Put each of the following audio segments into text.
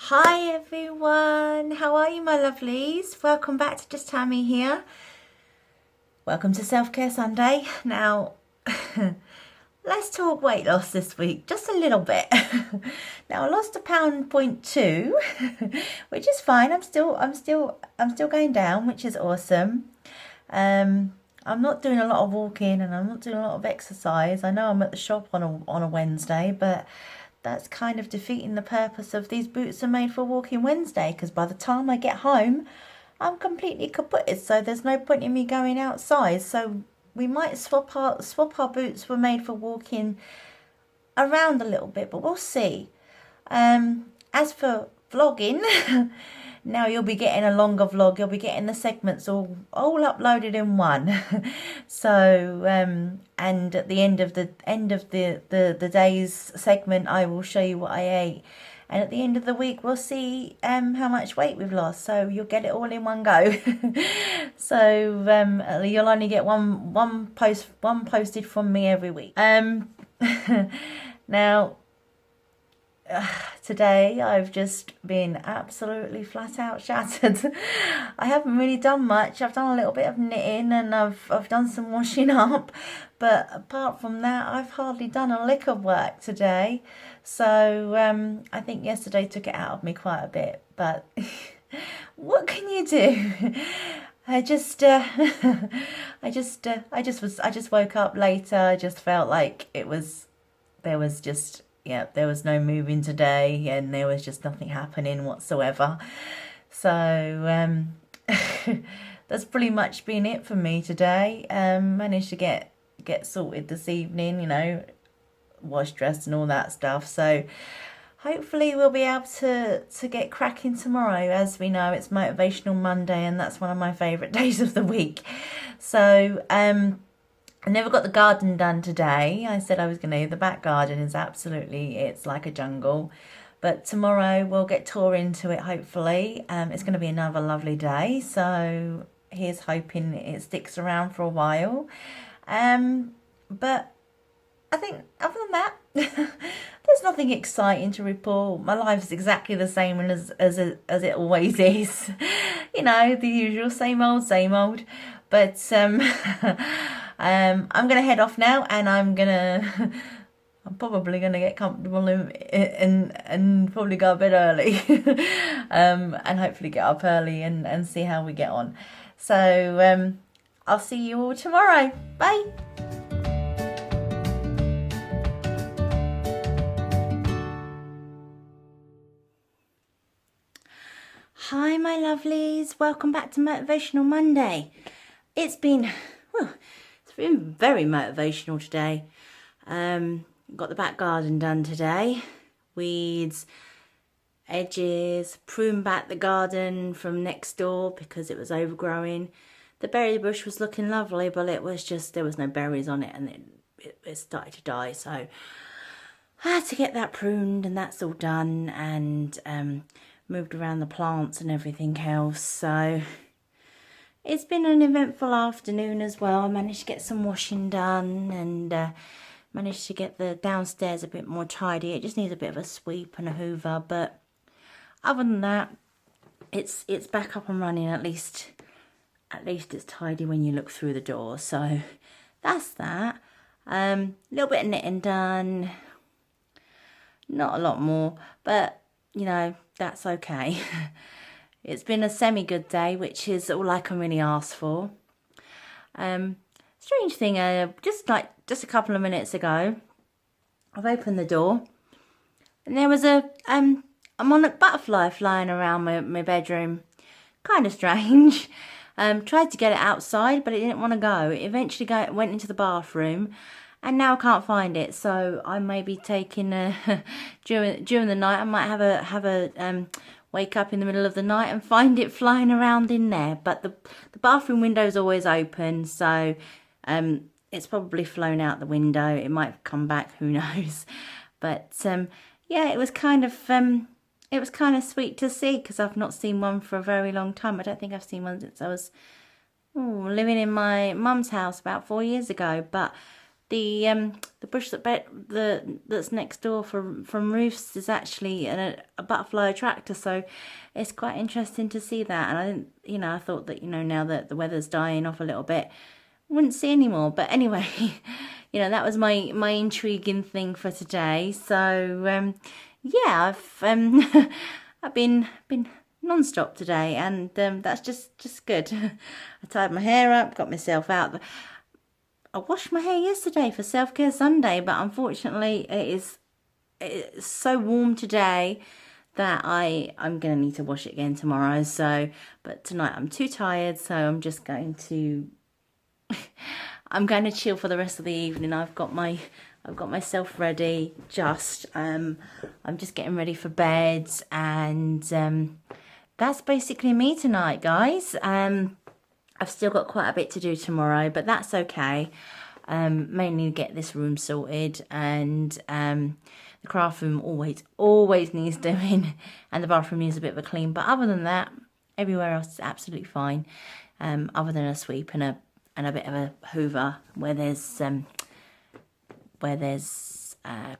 Hi everyone, how are you my lovelies? Welcome back to Just Tammy here. Welcome to Self-Care Sunday. Now, let's talk weight loss this week, just a little bit. Now I lost a pound point two, which is fine. I'm still going down, which is awesome. I'm not doing a lot of walking and I'm not doing a lot of exercise. I know I'm at the shop on a Wednesday, but that's kind of defeating the purpose of these boots are made for walking Wednesday, because by the time I get home I'm completely kaputted, so there's no point in me going outside. So we might swap our boots were made for walking around a little bit, but we'll see. As for vlogging, now you'll be getting a longer vlog. You'll be getting the segments all uploaded in one. So and at the end of the day's segment, I will show you what I ate. And at the end of the week, we'll see how much weight we've lost. So you'll get it all in one go. So you'll only get one posted from me every week. Now, today I've just been absolutely flat out shattered. I haven't really done much. I've done a little bit of knitting and I've done some washing up, but apart from that I've hardly done a lick of work today. So I think yesterday took it out of me quite a bit, but what can you do? I just woke up later. I just felt like there was no moving today and there was just nothing happening whatsoever. So that's pretty much been it for me today. Managed to get sorted this evening, wash, dressed and all that stuff. So hopefully we'll be able to get cracking tomorrow. As we know, it's Motivational Monday and that's one of my favourite days of the week. So I never got the garden done today. I said I was going to. The back garden is it's like a jungle. But tomorrow we'll get tore into it, hopefully. It's going to be another lovely day. So here's hoping it sticks around for a while. But I think other than that, there's nothing exciting to report. My life's exactly the same as it always is. The usual, same old. But I'm gonna head off now, and I'm probably gonna get comfortable and probably go a bit early, and hopefully get up early and see how we get on. So I'll see you all tomorrow. Bye. Hi my lovelies, welcome back to Motivational Monday. It's been very motivational today. Got the back garden done today. Weeds, edges, pruned back the garden from next door because it was overgrowing. The berry bush was looking lovely, but it was just, there was no berries on it and it started to die. So I had to get that pruned and that's all done, and moved around the plants and everything else. So it's been an eventful afternoon as well. I managed to get some washing done and managed to get the downstairs a bit more tidy. It just needs a bit of a sweep and a hoover, but other than that, it's back up and running. At least it's tidy when you look through the door. So that's that. Little bit of knitting done. Not a lot more, but that's okay. It's been a semi-good day, which is all I can really ask for. Strange thing, just a couple of minutes ago, I've opened the door and there was a monarch butterfly flying around my bedroom. Kind of strange. Tried to get it outside, but it didn't want to go. It eventually went into the bathroom, and now I can't find it. So I may be taking during the night. I might have a wake up in the middle of the night and find it flying around in there. But the bathroom window is always open, so it's probably flown out the window. It might come back, who knows. But yeah, it was kind of sweet to see, because I've not seen one for a very long time. I don't think I've seen one since I was living in my mum's house about 4 years ago. But the bush that's next door from Ruth's is actually a butterfly attractor, so it's quite interesting to see that. And I didn't, I thought that, now that the weather's dying off a little bit, I wouldn't see any more. But anyway, that was my intriguing thing for today. So yeah, I've been non-stop today, and that's just good. I tied my hair up, got myself out. I washed my hair yesterday for Self-Care Sunday, but unfortunately it's so warm today that I'm going to need to wash it again tomorrow. So, but tonight I'm too tired, so I'm just going to I'm going to chill for the rest of the evening. I've got myself ready. I'm just getting ready for bed, and that's basically me tonight, guys. I've still got quite a bit to do tomorrow, but that's okay. Mainly get this room sorted, and the craft room always needs doing, and the bathroom needs a bit of a clean. But other than that, everywhere else is absolutely fine. Other than a sweep and a bit of a hoover where there's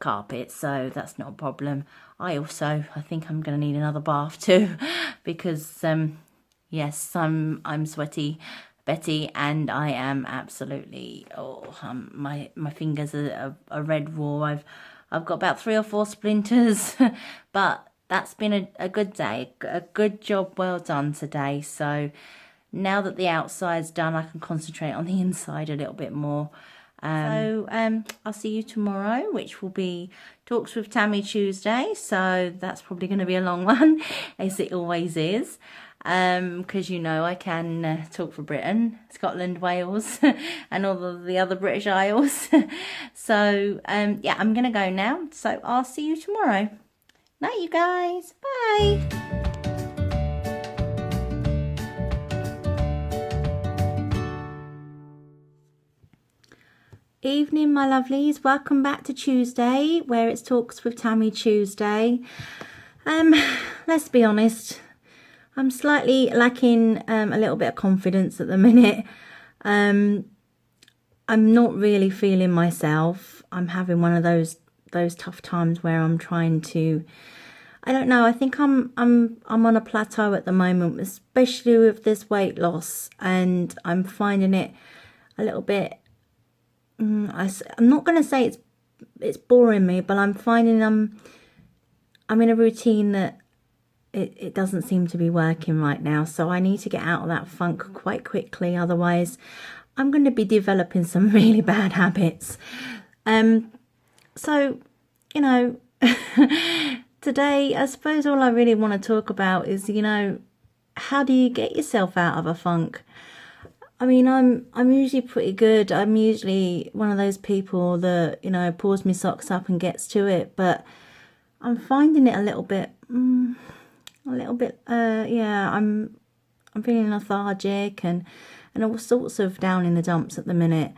carpet, so that's not a problem. I think I'm going to need another bath too, because yes, I'm sweaty Betty, and I am absolutely my fingers are red raw. I've got about 3 or 4 splinters, but that's been a good day, a good job well done today. So now that the outside's done, I can concentrate on the inside a little bit more. I'll see you tomorrow, which will be Talks with Tammy Tuesday. So that's probably going to be a long one, as it always is. Because I can talk for Britain, Scotland, Wales, and all of the other British Isles. So yeah, I'm going to go now. So I'll see you tomorrow. Night, you guys. Bye. Evening, my lovelies. Welcome back to Tuesday, where it's Talks with Tammy Tuesday. Let's be honest, I'm slightly lacking a little bit of confidence at the minute. I'm not really feeling myself. I'm having one of those tough times where I'm trying to, I don't know, I think I'm on a plateau at the moment, especially with this weight loss, and I'm finding it a little bit, I'm not going to say it's boring me, but I'm finding I'm in a routine that it doesn't seem to be working right now. So I need to get out of that funk quite quickly. Otherwise, I'm going to be developing some really bad habits. So, today, I suppose all I really want to talk about is, how do you get yourself out of a funk? I mean, I'm usually pretty good. I'm usually one of those people that, pulls my socks up and gets to it. But I'm finding it a little bit, yeah, I'm feeling lethargic and all sorts of down in the dumps at the minute.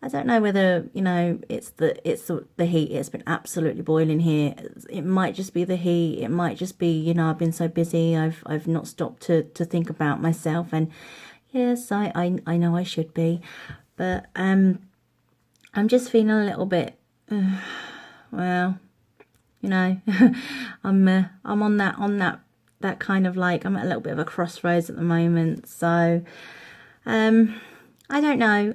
I don't know whether, it's the heat. It's been absolutely boiling here. It might just be the heat. It might just be, I've been so busy. I've not stopped to think about myself. And yes, I know I should be, but I'm just feeling a little bit, well, I'm on that kind of like, I'm at a little bit of a crossroads at the moment. So I don't know.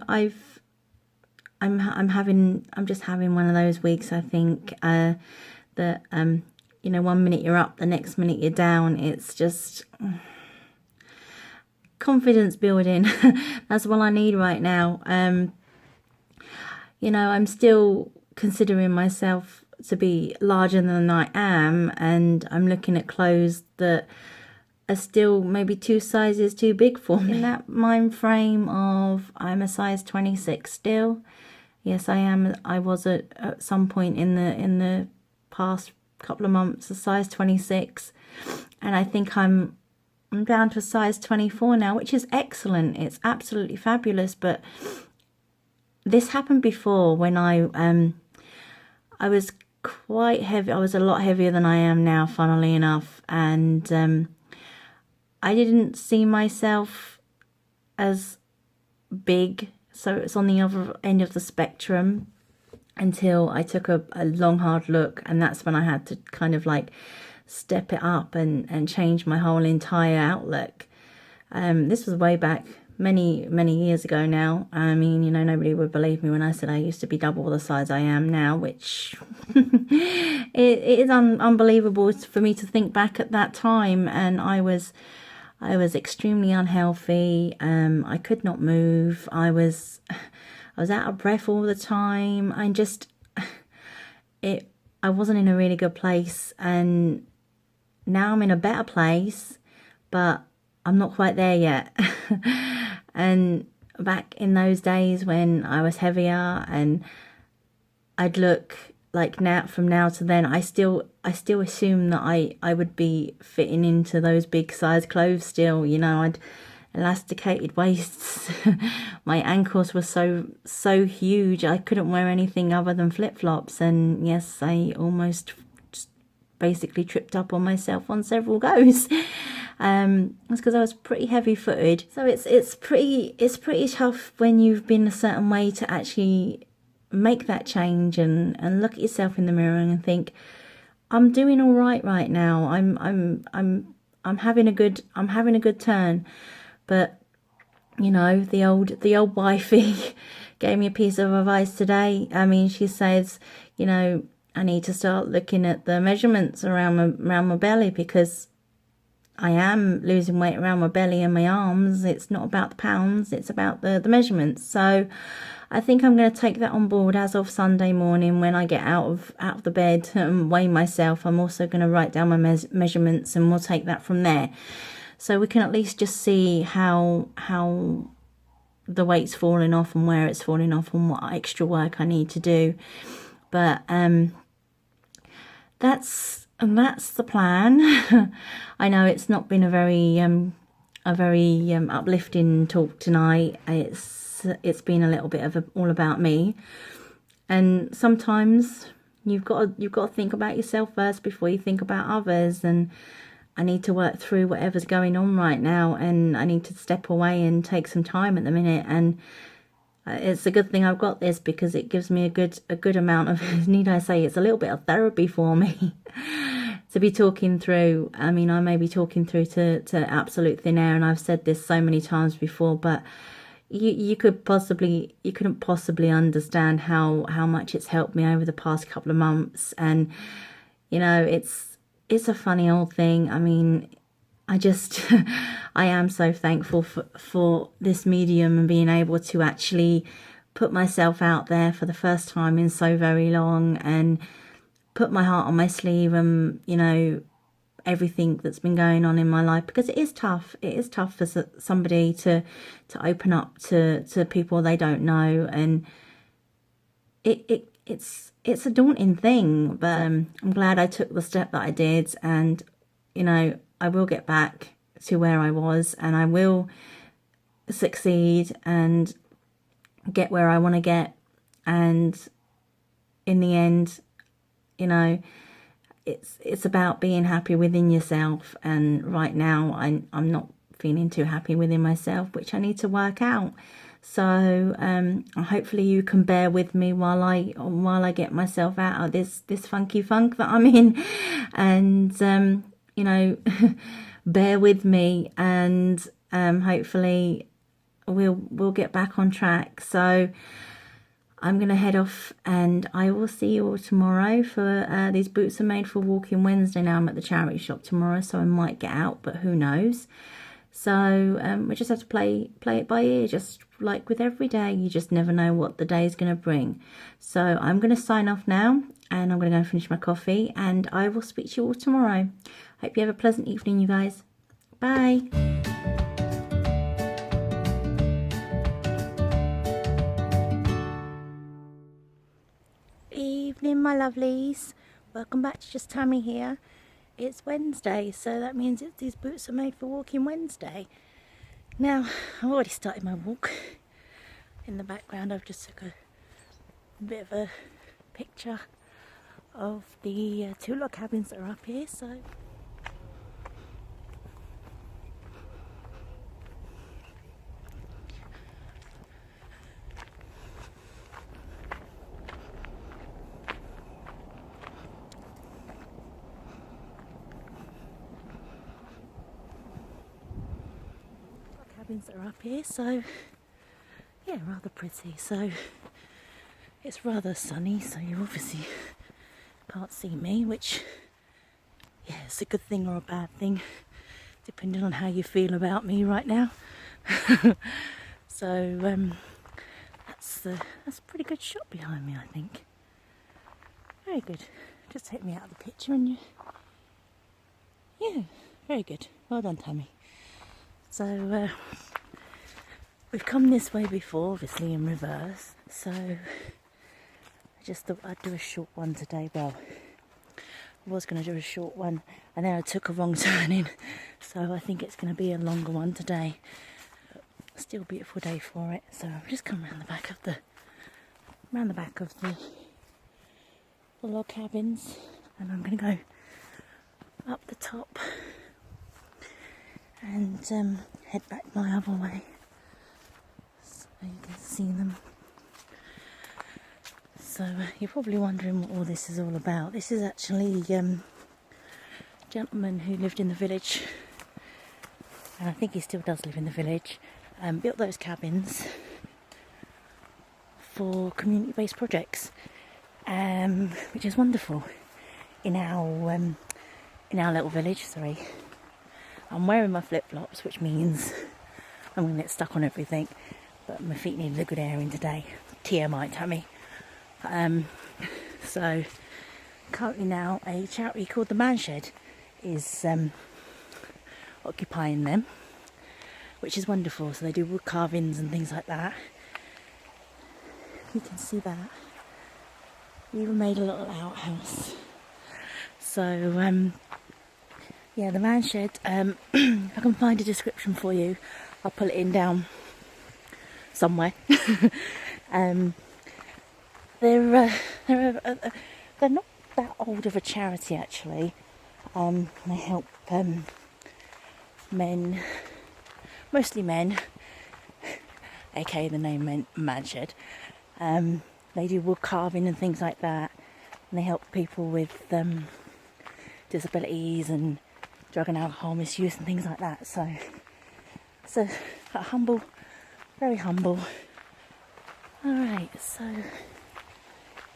I'm just having one of those weeks, I think, that 1 minute you're up, the next minute you're down. It's just confidence building. That's what I need right now. I'm still considering myself to be larger than I am, and I'm looking at clothes that are still maybe 2 sizes too big for me. In that mind frame of I'm a size 26 still. Yes, I am. I was at some point in the past couple of months a size 26, and I think I'm down to a size 24 now, which is excellent. It's absolutely fabulous. But this happened before when I was quite heavy. I was a lot heavier than I am now, funnily enough, and I didn't see myself as big. So it's on the other end of the spectrum. until I took a long hard look, and that's when I had to kind of like step it up and change my whole entire outlook. This was way back many years ago now. I mean, you know, nobody would believe me when I said I used to be double the size I am now, which it is unbelievable for me to think back at that time. And I was extremely unhealthy. I could not move. I was out of breath all the time. I wasn't in a really good place, and now I'm in a better place, but I'm not quite there yet. And back in those days when I was heavier and I'd look like now, from now to then, I still assume that I would be fitting into those big size clothes still, you know. I'd elasticated waists. My ankles were so huge I couldn't wear anything other than flip-flops, and yes, I almost just basically tripped up on myself on several goes. That's because I was pretty heavy-footed. So it's pretty tough when you've been a certain way to actually make that change and look at yourself in the mirror and think, I'm doing all right now. I'm having a good turn. But you know, the old wifey gave me a piece of advice today. I mean, she says, you know, I need to start looking at the measurements around my belly, because I am losing weight around my belly and my arms. It's not about the pounds, it's about the measurements. So I think I'm going to take that on board as of Sunday morning when I get out of the bed and weigh myself. I'm also going to write down my measurements, and we'll take that from there. So we can at least just see how the weight's falling off and where it's falling off and what extra work I need to do. But that's the plan. I know it's not been a very uplifting talk tonight. It's been a little bit of all about me, and sometimes you've got to think about yourself first before you think about others. And I need to work through whatever's going on right now, and I need to step away and take some time at the minute. And it's a good thing I've got this, because it gives me a good amount of, need I say, it's a little bit of therapy for me to be talking through. I mean, I may be talking through to absolute thin air, and I've said this so many times before, but you couldn't possibly understand how much it's helped me over the past couple of months. And you know, it's a funny old thing. I mean, I am so thankful for this medium and being able to actually put myself out there for the first time in so very long, and put my heart on my sleeve, and you know, everything that's been going on in my life, because it is tough. It is tough for somebody to open up to people they don't know, and it's a daunting thing. But I'm glad I took the step that I did, and you know, I will get back to where I was, and I will succeed and get where I want to get. And in the end, you know, it's about being happy within yourself. And right now I'm not feeling too happy within myself, which I need to work out. So hopefully you can bear with me while I get myself out of this funky funk that I'm in, and you know, bear with me, and hopefully we'll get back on track. So I'm going to head off, and I will see you all tomorrow for these boots are made for walking Wednesday. Now I'm at the charity shop tomorrow, so I might get out, but who knows. So we just have to play it by ear, just like with every day. You just never know what the day is going to bring. So I'm going to sign off now, and I'm going to go and finish my coffee, and I will speak to you all tomorrow. Hope you have a pleasant evening, you guys. Bye. Evening, my lovelies. Welcome back to Just Tammy here. It's Wednesday, so that means these boots are made for walking Wednesday. Now, I've already started my walk. In the background, I've just took a bit of a picture of the two log cabins that are up here. So cabins that are up here, so yeah, rather pretty. So it's rather sunny, so you obviously can't see me, which, yeah, it's a good thing or a bad thing, depending on how you feel about me right now. So that's a pretty good shot behind me, I think. Very good. Just take me out of the picture and you... Yeah, very good. Well done, Tammy. So we've come this way before, obviously in reverse, so I just thought I'd do a short one today. Well, I was going to do a short one and then I took a wrong turn in, so I think it's going to be a longer one today. Still a beautiful day for it. So I've just come around the back of the log cabins, and I'm going to go up the top and head back my other way so you can see them. So you're probably wondering what all this is all about. This is actually a gentleman who lived in the village, and I think he still does live in the village, built those cabins for community-based projects, which is wonderful in our little village. Sorry, I'm wearing my flip-flops, which means I'm going to get stuck on everything, but my feet needed a good airing today. TMI, Tammy. So currently now a charity called the Man Shed is occupying them, which is wonderful. So they do wood carvings and things like that. You can see that. We even made a little outhouse. So yeah, the Man Shed, if I can find a description for you, I'll put it in down somewhere. They're not that old of a charity, actually. They help men, mostly men, aka the name Man Shed. They do wood carving and things like that, and they help people with disabilities and drug and alcohol misuse and things like that. So it's a humble, very humble. Alright, so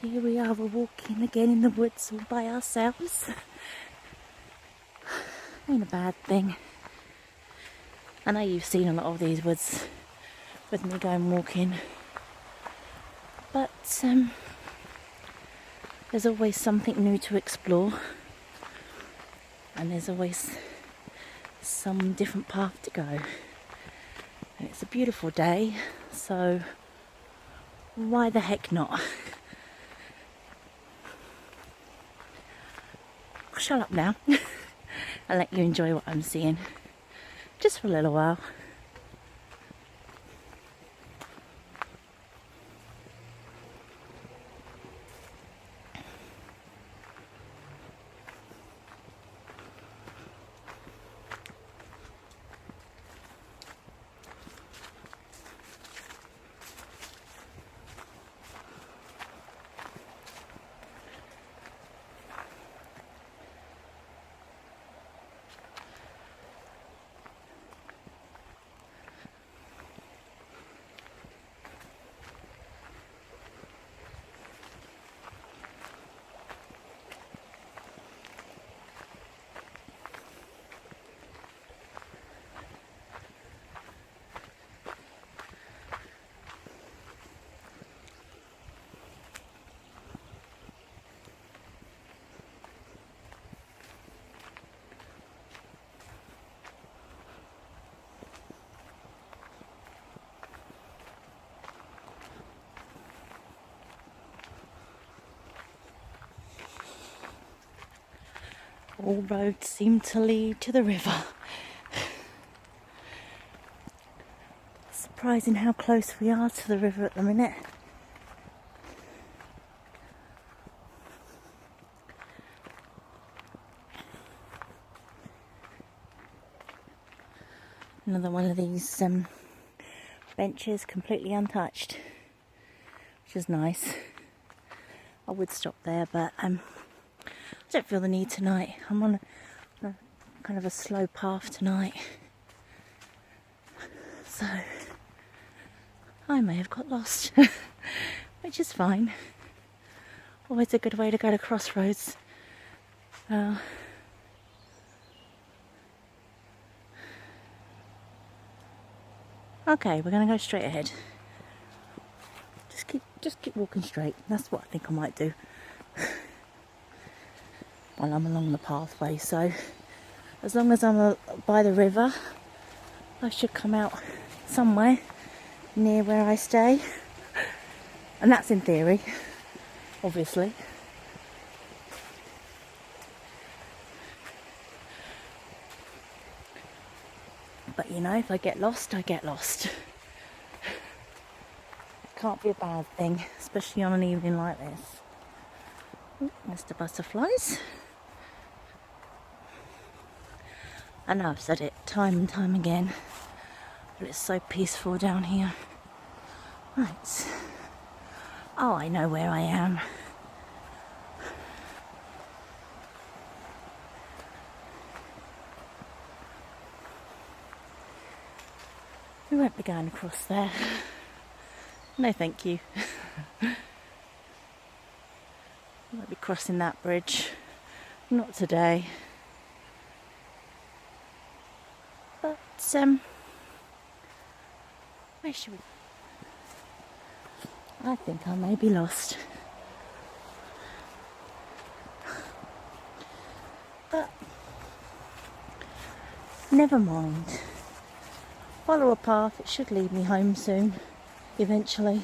here we are, we're walking again in the woods all by ourselves. Ain't a bad thing. I know you've seen a lot of these woods with me going walking, but there's always something new to explore, and there's always some different path to go. And it's a beautiful day, so why the heck not? Shut up now. I'll let you enjoy what I'm seeing, just for a little while. All roads seem to lead to the river. Surprising how close we are to the river at the minute. Another one of these benches completely untouched, which is nice. I would stop there, but I don't feel the need tonight. I'm on a kind of a slow path tonight, So I may have got lost, which is fine. Always a good way to go to crossroads. Okay, we're going to go straight ahead. Just keep walking straight. That's what I think I might do while I'm along the pathway. So as long as I'm by the river, I should come out somewhere near where I stay. And that's in theory, obviously. But you know, if I get lost, I get lost. It can't be a bad thing, especially on an evening like this. Ooh, Mr. Butterflies. I know I've said it time and time again, but it's so peaceful down here. Right. Oh, I know where I am. We won't be going across there. No, thank you. We won't be crossing that bridge. Not today. But, where should we? I think I may be lost. But, never mind. Follow a path, it should lead me home soon, eventually.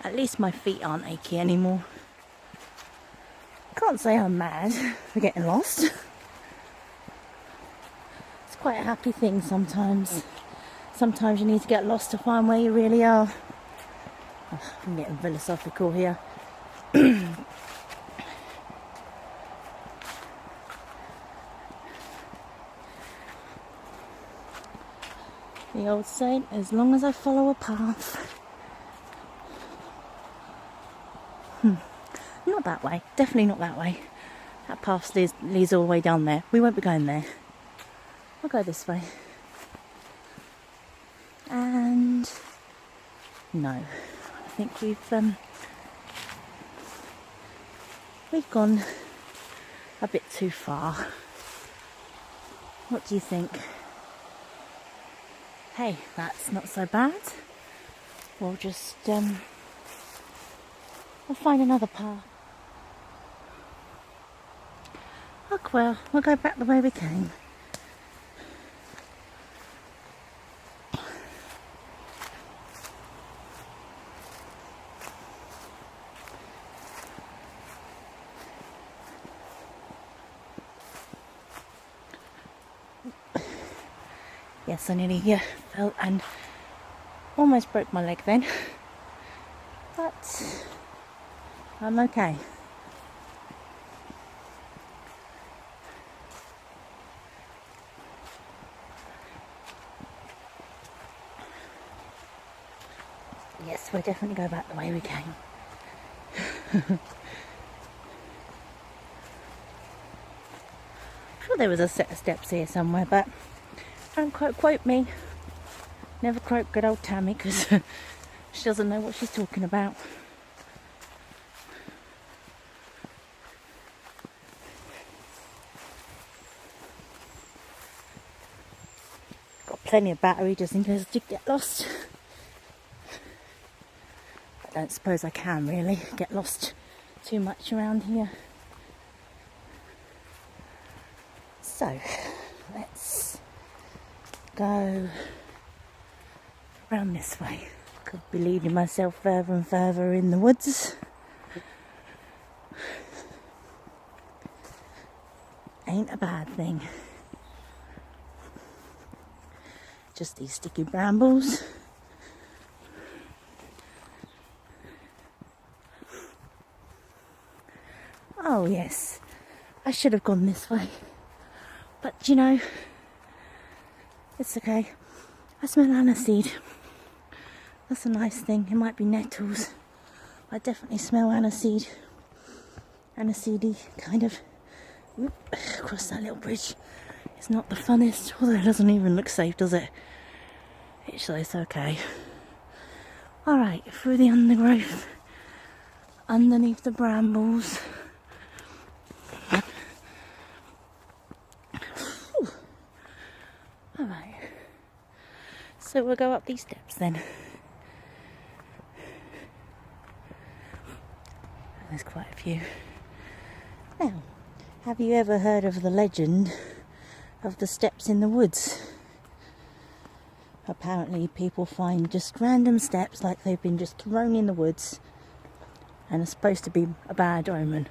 At least my feet aren't achy anymore. Can't say I'm mad for getting lost. It's quite a happy thing sometimes. Sometimes you need to get lost to find where you really are. Oh, I'm getting philosophical here. The old saying, as long as I follow a path. Not that way, definitely not that way. That path leads all the way down there. We won't be going there. I'll go this way. And no, I think we've gone a bit too far. What do you think? Hey, that's not so bad. We'll just we'll find another path. Oh well, we'll go back the way we came. Yes, I nearly fell and almost broke my leg then, but I'm okay. Yes, we'll definitely go back the way we came. I'm sure there was a set of steps here somewhere, but don't quote me. Never quote good old Tammy, because she doesn't know what she's talking about. Got plenty of battery just in case I do get lost. I don't suppose I can really get lost too much around here. So, let's go around this way. Could be leading myself further and further in the woods. Ain't a bad thing. Just these sticky brambles. Oh yes, I should have gone this way. But you know, it's okay. I smell aniseed. That's a nice thing. It might be nettles. I definitely smell aniseed. Aniseedy kind of Across that little bridge. It's not the funnest, although it doesn't even look safe, does it? It's okay. Alright, through the undergrowth, underneath the brambles. Alright, so we'll go up these steps then. There's quite a few. Now, have you ever heard of the legend of the steps in the woods? Apparently people find just random steps like they've been just thrown in the woods and are supposed to be a bad omen.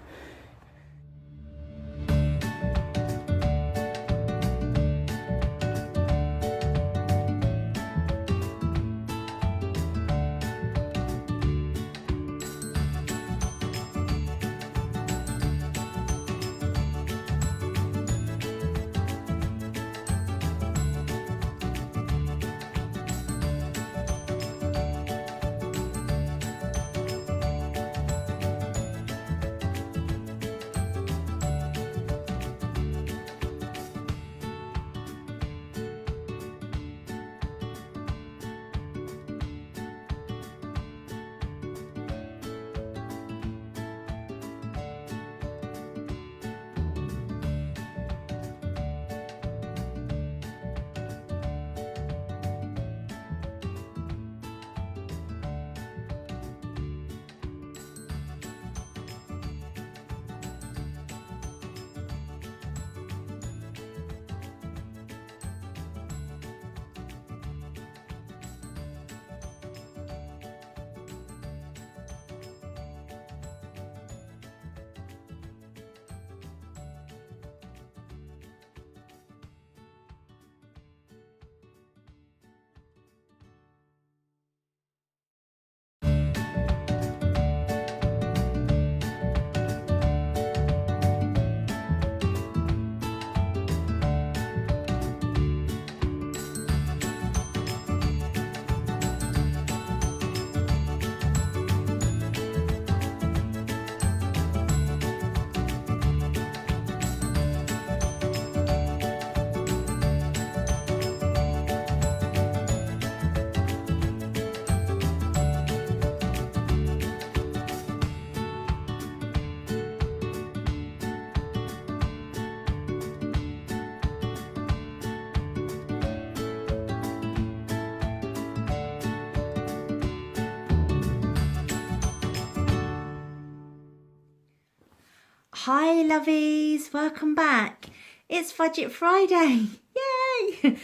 Hi lovies, welcome back. It's Fudget Friday, yay!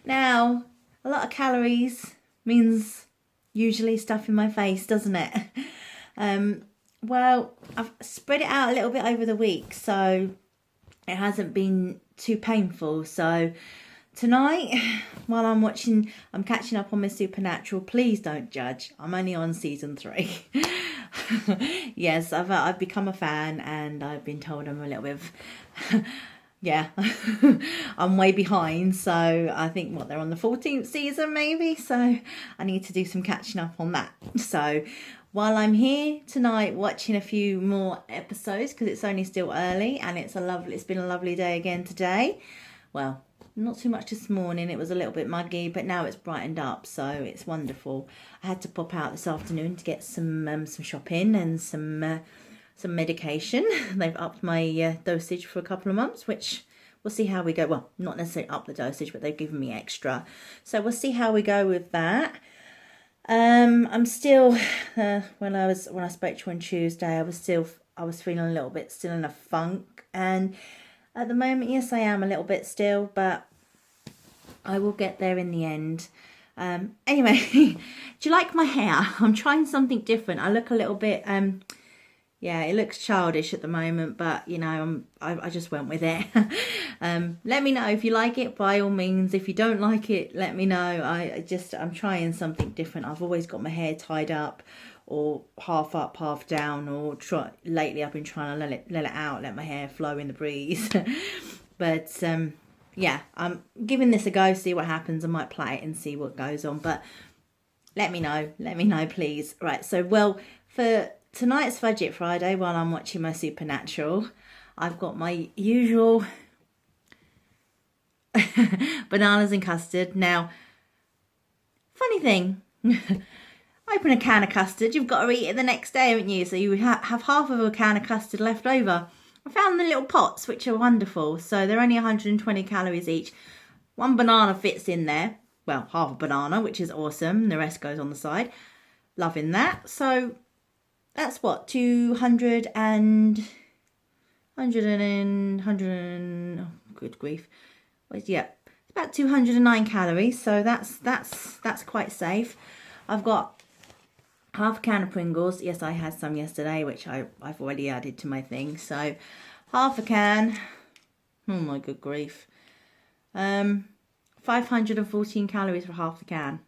Now, a lot of calories means usually stuff in my face, doesn't it? Well, I've spread it out a little bit over the week, so it hasn't been too painful. So tonight, while I'm catching up on my Supernatural, please don't judge. I'm only on season 3. Yes, I've become a fan, and I've been told I'm a little bit of, yeah, I'm way behind. So I think they're on the 14th season maybe. So I need to do some catching up on that. So while I'm here tonight watching a few more episodes, because it's only still early and it's been a lovely day again today. Well, not too much this morning, it was a little bit muggy, but now it's brightened up, so it's wonderful. I had to pop out this afternoon to get some shopping and some medication. They've upped my dosage for a couple of months, which we'll see how we go. Well, not necessarily up the dosage, but they've given me extra, so we'll see how we go with that. I'm still when I spoke to you on Tuesday, I was feeling a little bit still in a funk, and at the moment, yes, I am a little bit still, but I will get there in the end. Anyway, do you like my hair? I'm trying something different. I look a little bit, yeah, it looks childish at the moment, but, you know, I just went with it. Let me know if you like it, by all means. If you don't like it, let me know. I'm trying something different. I've always got my hair tied up, or half up, half down, or lately I've been trying to let it out, let my hair flow in the breeze. But yeah, I'm giving this a go, see what happens. I might play it and see what goes on, but let me know please. Right, so well, for tonight's Fudget Friday, while I'm watching my Supernatural, I've got my usual bananas and custard. Now, funny thing, open a can of custard, you've got to eat it the next day, haven't you? So you have half of a can of custard left over. I found the little pots, which are wonderful. So they're only 120 calories each. One banana fits in there. Well, half a banana, which is awesome. The rest goes on the side. Loving that. So that's what, 200 and... 100 good grief. Well, yeah, it's about 209 calories. So that's quite safe. I've got half a can of Pringles. Yes, I had some yesterday, which I've already added to my thing. So half a can. Oh my good grief. 514 calories for half the can.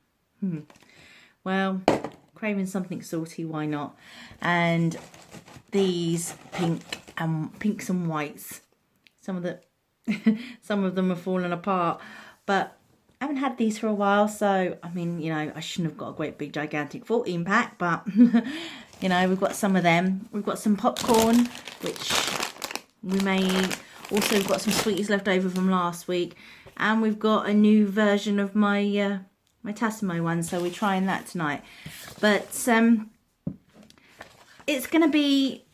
Well, craving something salty, why not? And these pinks and whites. Some of them are falling apart, but I haven't had these for a while, so I mean, you know, I shouldn't have got a great big gigantic 14 pack, but you know, we've got some of them. We've got some popcorn, which we may eat. Also, we've got some sweeties left over from last week, and we've got a new version of my my Tassimo one, so we're trying that tonight. But it's going to be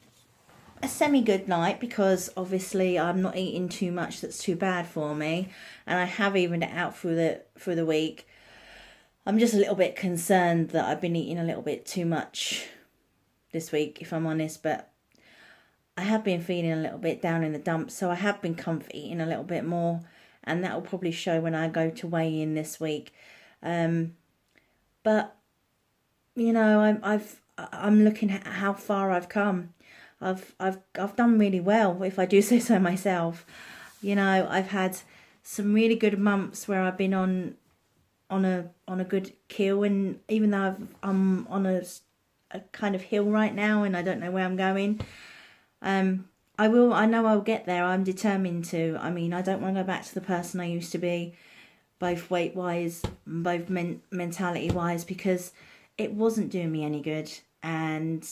a semi-good night because obviously I'm not eating too much that's too bad for me, and I have evened it out through the week. I'm just a little bit concerned that I've been eating a little bit too much this week, if I'm honest, but I have been feeling a little bit down in the dumps, so I have been comfort eating a little bit more, and that will probably show when I go to weigh in this week. But you know, I'm looking at how far I've come. I've done really well, if I do say so myself. You know, I've had some really good months where I've been on a good kill, and even though I'm on a kind of hill right now, and I don't know where I'm going, I know I'll get there. I'm determined to. I mean, I don't want to go back to the person I used to be, both weight wise, both mentality wise, because it wasn't doing me any good. And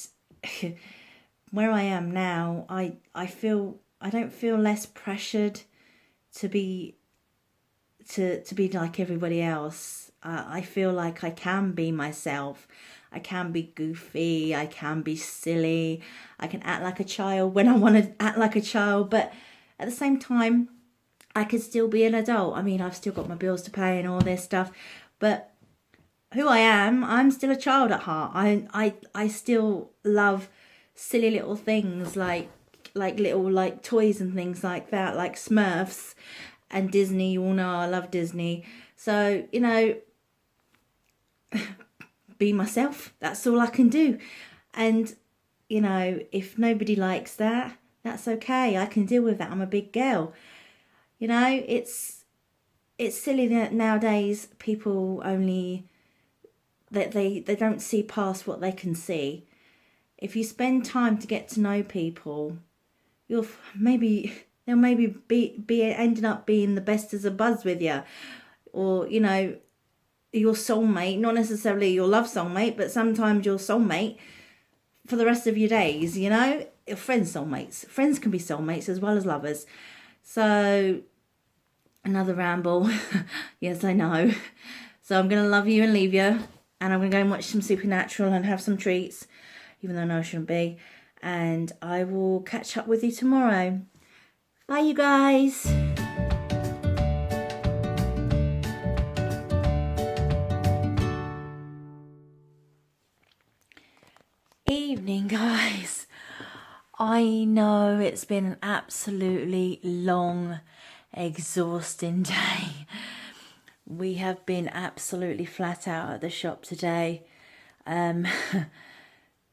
where I am now, I don't feel less pressured to be like everybody else. I feel like I can be myself. I can be goofy. I can be silly. I can act like a child when I want to act like a child, but at the same time, I could still be an adult. I mean, I've still got my bills to pay and all this stuff, but who I am, I'm still a child at heart. I still love silly little things like little like toys and things like that, like Smurfs and Disney. You all know I love Disney. So, you know, be myself. That's all I can do. And, you know, if nobody likes that, that's okay. I can deal with that. I'm a big girl. You know, it's silly that nowadays people only, that they don't see past what they can see. If you spend time to get to know people, they'll maybe be ending up being the best as a buzz with you, or you know, your soulmate. Not necessarily your love soulmate, but sometimes your soulmate for the rest of your days. You know, your friends' soulmates. Friends can be soulmates as well as lovers. So, another ramble. Yes, I know. So I'm gonna love you and leave you, and I'm gonna go and watch some Supernatural and have some treats, even though I know I shouldn't be. And I will catch up with you tomorrow. Bye, you guys. Evening, guys. I know it's been an absolutely long, exhausting day. We have been absolutely flat out at the shop today.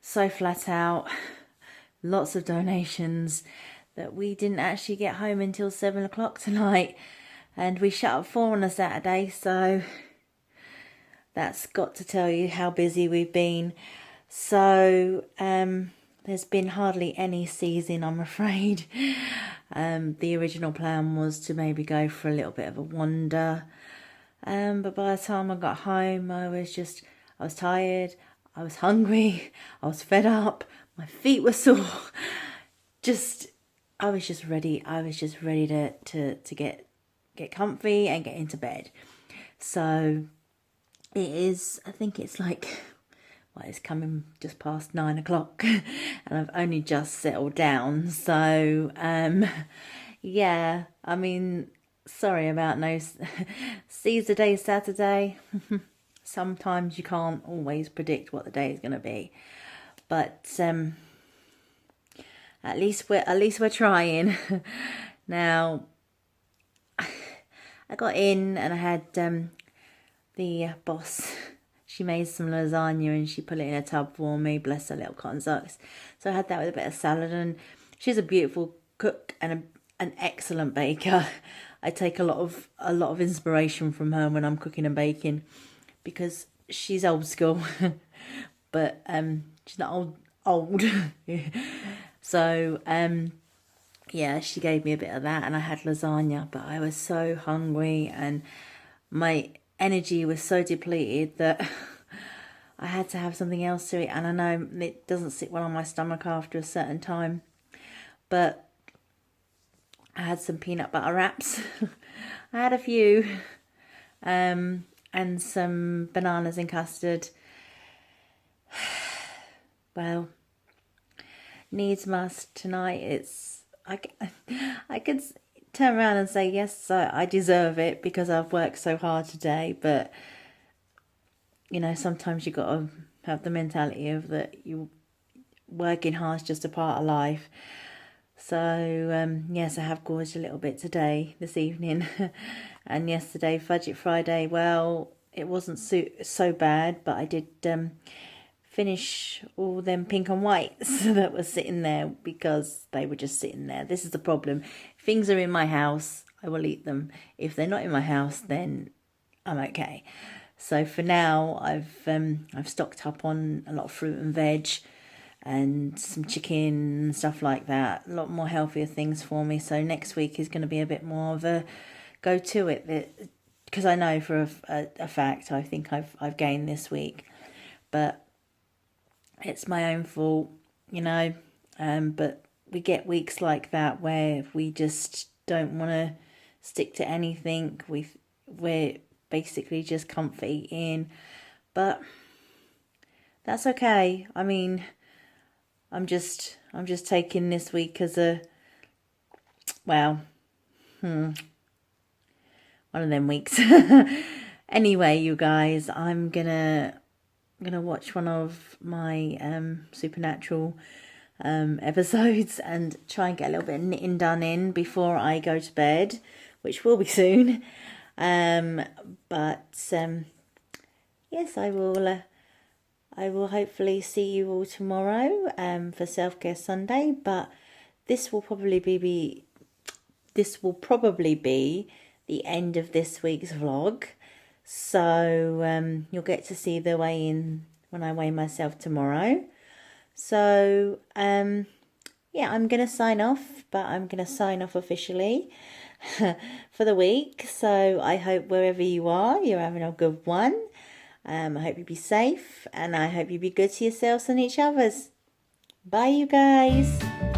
So flat out. Lots of donations that we didn't actually get home until 7 o'clock tonight. And we shut at 4 on a Saturday, so that's got to tell you how busy we've been. So, there's been hardly any season, I'm afraid. The original plan was to maybe go for a little bit of a wander. But by the time I got home, I was tired, I was hungry, I was fed up, my feet were sore. I was just ready. I was just ready to get comfy and get into bed. So it is, I think it's like, well, it's coming just past 9 o'clock and I've only just settled down. So, yeah, I mean, sorry about no Caesar Day Saturday. Sometimes you can't always predict what the day is going to be. But at least we're trying. Now, I got in and I had the boss. She made some lasagna and she put it in a tub for me. Bless her little cotton socks. So I had that with a bit of salad, and she's a beautiful cook and an excellent baker. I take a lot of inspiration from her when I'm cooking and baking, because she's old school, but she's not old. So yeah, she gave me a bit of that and I had lasagna, but I was so hungry and my energy was so depleted that I had to have something else to eat. And I know it doesn't sit well on my stomach after a certain time, but I had some peanut butter wraps. I had a few, and some bananas and custard. Well, needs must tonight. I could turn around and say, yes, I deserve it because I've worked so hard today. But, you know, sometimes you've got to have the mentality of that you working hard is just a part of life. So, yes, I have gorged a little bit today, this evening. And yesterday, Fudget Friday, well, it wasn't so bad, but I did finish all them pink and whites that were sitting there because they were just sitting there. This is the problem. If things are in my house, I will eat them. If they're not in my house, then I'm okay. So for now, I've stocked up on a lot of fruit and veg and some chicken and stuff like that. A lot more healthier things for me. So next week is going to be a bit more of a go to it, because I know for a fact I think I've gained this week, but it's my own fault, you know. But we get weeks like that where we just don't want to stick to anything. We're basically just comfy in, but that's okay. I mean, I'm just taking this week as a, well, one of them weeks. Anyway, you guys, I'm gonna watch one of my supernatural episodes and try and get a little bit of knitting done in before I go to bed, which will be soon. But yes, I will hopefully see you all tomorrow for Self-Care Sunday, but this will probably be the end of this week's vlog. So you'll get to see the weigh in when I weigh myself tomorrow. So yeah, I'm going to sign off, but I'm going to sign off officially for the week. So I hope wherever you are, you're having a good one. I hope you be safe, and I hope you be good to yourselves and each others. Bye, you guys.